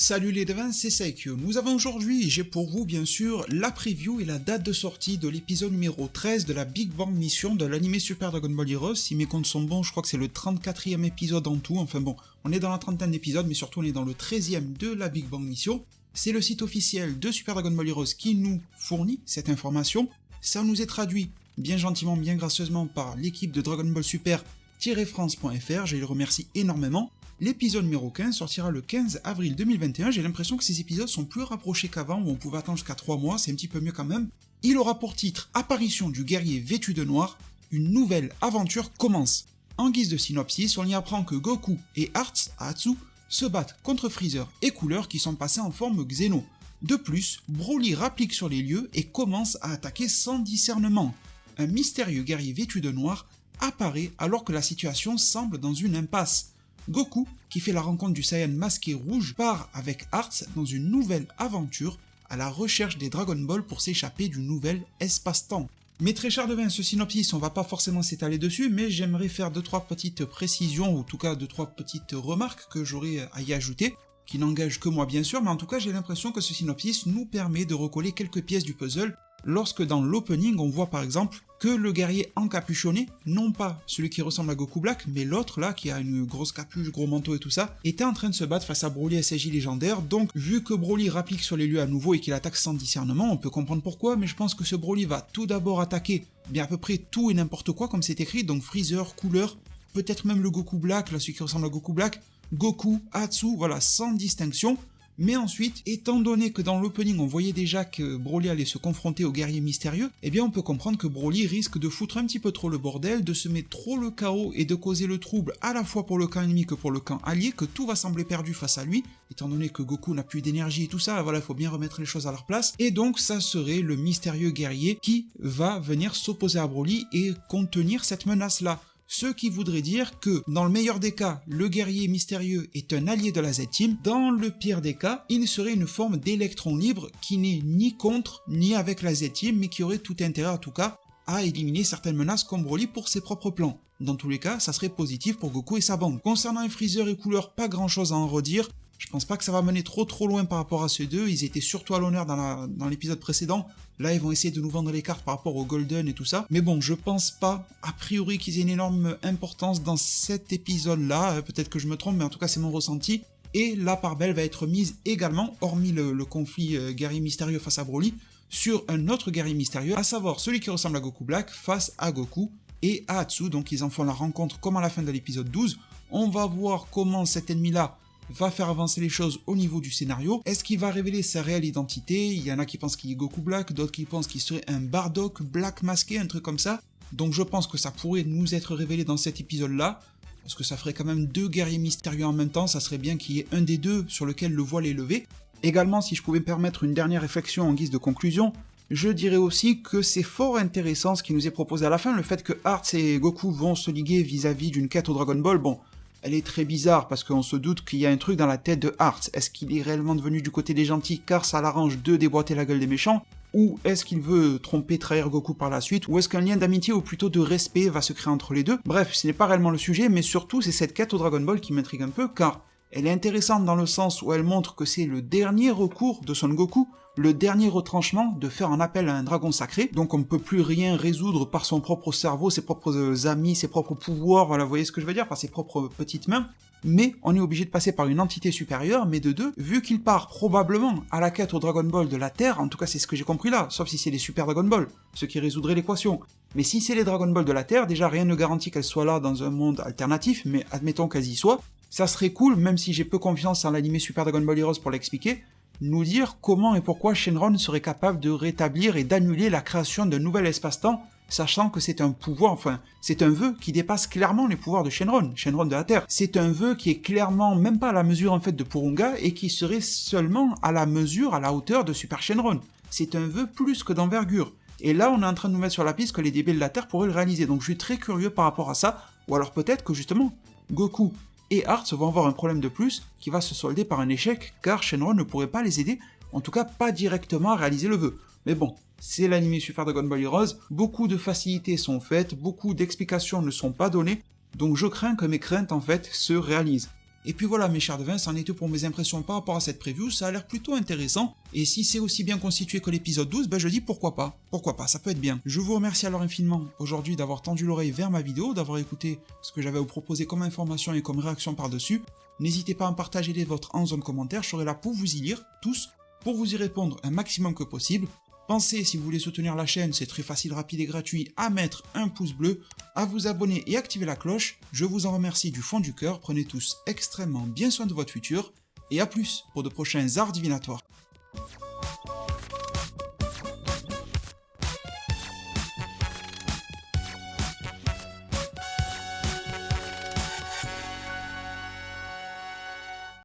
Salut les devins, c'est Saikyo. Nous avons aujourd'hui, j'ai pour vous bien sûr, la preview et la date de sortie de l'épisode numéro 13 de la Big Bang Mission de l'anime Super Dragon Ball Heroes. Si mes comptes sont bons, je crois que c'est le 34e épisode en tout. Enfin bon, on est dans la trentaine d'épisodes, mais surtout on est dans le 13e de la Big Bang Mission. C'est le site officiel de Super Dragon Ball Heroes qui nous fournit cette information. Ça nous est traduit bien gentiment, bien gracieusement par l'équipe de Dragon Ball Super-France.fr, je les remercie énormément. L'épisode numéro 15 sortira le 15 avril 2021, j'ai l'impression que ces épisodes sont plus rapprochés qu'avant, où on pouvait attendre jusqu'à 3 mois, c'est un petit peu mieux quand même. Il aura pour titre « Apparition du guerrier vêtu de noir », une nouvelle aventure commence. En guise de synopsis, on y apprend que Goku et Hearts, Atsu, se battent contre Freezer et Cooler qui sont passés en forme Xeno. De plus, Broly rapplique sur les lieux et commence à attaquer sans discernement. Un mystérieux guerrier vêtu de noir apparaît alors que la situation semble dans une impasse. Goku, qui fait la rencontre du Saiyan masqué rouge, part avec Hearts dans une nouvelle aventure à la recherche des Dragon Ball pour s'échapper du nouvel espace-temps. Mais très cher devin, ce synopsis, on va pas forcément s'étaler dessus, mais j'aimerais faire 2-3 petites précisions, ou en tout cas 2-3 petites remarques que j'aurais à y ajouter, qui n'engagent que moi bien sûr, mais en tout cas j'ai l'impression que ce synopsis nous permet de recoller quelques pièces du puzzle, lorsque dans l'opening on voit par exemple que le guerrier encapuchonné, non pas celui qui ressemble à Goku Black, mais l'autre là qui a une grosse capuche, gros manteau et tout ça, était en train de se battre face à Broly SSJ légendaire, donc vu que Broly rapplique sur les lieux à nouveau et qu'il attaque sans discernement, on peut comprendre pourquoi, mais je pense que ce Broly va tout d'abord attaquer bien à peu près tout et n'importe quoi comme c'est écrit, donc Freezer, Cooler, peut-être même le Goku Black, là celui qui ressemble à Goku Black, Goku, Atsu, voilà, sans distinction. Mais ensuite, étant donné que dans l'opening on voyait déjà que Broly allait se confronter au guerrier mystérieux, eh bien on peut comprendre que Broly risque de foutre un petit peu trop le bordel, de semer trop le chaos et de causer le trouble à la fois pour le camp ennemi que pour le camp allié, que tout va sembler perdu face à lui, étant donné que Goku n'a plus d'énergie et tout ça, voilà, il faut bien remettre les choses à leur place, et donc ça serait le mystérieux guerrier qui va venir s'opposer à Broly et contenir cette menace-là. Ce qui voudrait dire que, dans le meilleur des cas, le guerrier mystérieux est un allié de la Z-Team, dans le pire des cas, il serait une forme d'électron libre qui n'est ni contre ni avec la Z-Team, mais qui aurait tout intérêt en tout cas à éliminer certaines menaces comme Broly pour ses propres plans. Dans tous les cas, ça serait positif pour Goku et sa bande. Concernant les Freezer et Cooler, pas grand chose à en redire. Je pense pas que ça va mener trop loin par rapport à ces deux, ils étaient surtout à l'honneur dans l'épisode précédent, là ils vont essayer de nous vendre les cartes par rapport au Golden et tout ça, mais bon, je pense pas, a priori qu'ils aient une énorme importance dans cet épisode-là, peut-être que je me trompe, mais en tout cas c'est mon ressenti, et la part belle va être mise également, hormis le conflit guerrier mystérieux face à Broly, sur un autre guerrier mystérieux, à savoir celui qui ressemble à Goku Black face à Goku et à Atsu, donc ils en font la rencontre comme à la fin de l'épisode 12, on va voir comment cet ennemi-là va faire avancer les choses au niveau du scénario. Est-ce qu'il va révéler sa réelle identité? Il y en a qui pensent qu'il est Goku Black, d'autres qui pensent qu'il serait un Bardock Black masqué, un truc comme ça. Donc je pense que ça pourrait nous être révélé dans cet épisode-là, parce que ça ferait quand même deux guerriers mystérieux en même temps, ça serait bien qu'il y ait un des deux sur lequel le voile est levé. Également, si je pouvais me permettre une dernière réflexion en guise de conclusion, je dirais aussi que c'est fort intéressant ce qui nous est proposé à la fin, le fait que Hearts et Goku vont se liguer vis-à-vis d'une quête au Dragon Ball, bon, elle est très bizarre parce qu'on se doute qu'il y a un truc dans la tête de Hearts. Est-ce qu'il est réellement devenu du côté des gentils car ça l'arrange de déboîter la gueule des méchants? Ou est-ce qu'il veut tromper, trahir Goku par la suite? Ou est-ce qu'un lien d'amitié ou plutôt de respect va se créer entre les deux? Bref, ce n'est pas réellement le sujet, mais surtout c'est cette quête au Dragon Ball qui m'intrigue un peu car elle est intéressante dans le sens où elle montre que c'est le dernier recours de Son Goku, le dernier retranchement de faire un appel à un dragon sacré, donc on ne peut plus rien résoudre par son propre cerveau, ses propres amis, ses propres pouvoirs, voilà, vous voyez ce que je veux dire, par ses propres petites mains, mais on est obligé de passer par une entité supérieure, mais de deux, vu qu'il part probablement à la quête au Dragon Ball de la Terre, en tout cas c'est ce que j'ai compris là, sauf si c'est les Super Dragon Ball, ce qui résoudrait l'équation. Mais si c'est les Dragon Ball de la Terre, déjà rien ne garantit qu'elles soient là dans un monde alternatif, mais admettons qu'elles y soient, ça serait cool, même si j'ai peu confiance en l'anime Super Dragon Ball Heroes pour l'expliquer, nous dire comment et pourquoi Shenron serait capable de rétablir et d'annuler la création d'un nouvel espace-temps, sachant que c'est un pouvoir, enfin, c'est un vœu qui dépasse clairement les pouvoirs de Shenron de la Terre. C'est un vœu qui est clairement même pas à la mesure en fait de Purunga et qui serait seulement à la mesure, à la hauteur de Super Shenron. C'est un vœu plus que d'envergure. Et là, on est en train de nous mettre sur la piste que les débiles de la Terre pourraient le réaliser, donc je suis très curieux par rapport à ça, ou alors peut-être que justement, Goku et Hearts vont avoir un problème de plus qui va se solder par un échec car Shenron ne pourrait pas les aider, en tout cas pas directement à réaliser le vœu. Mais bon, c'est l'anime Super Dragon Ball Heroes, beaucoup de facilités sont faites, beaucoup d'explications ne sont pas données, donc je crains que mes craintes en fait se réalisent. Et puis voilà mes chers devins, c'en est tout pour mes impressions par rapport à cette preview, ça a l'air plutôt intéressant, et si c'est aussi bien constitué que l'épisode 12, je dis pourquoi pas, ça peut être bien. Je vous remercie alors infiniment aujourd'hui d'avoir tendu l'oreille vers ma vidéo, d'avoir écouté ce que j'avais à vous proposer comme information et comme réaction par-dessus. N'hésitez pas à en partager les vôtres en zone commentaire, je serai là pour vous y lire, tous, pour vous y répondre un maximum que possible. Pensez, si vous voulez soutenir la chaîne, c'est très facile, rapide et gratuit, à mettre un pouce bleu, à vous abonner et activer la cloche. Je vous en remercie du fond du cœur, prenez tous extrêmement bien soin de votre futur, et à plus pour de prochains arts divinatoires.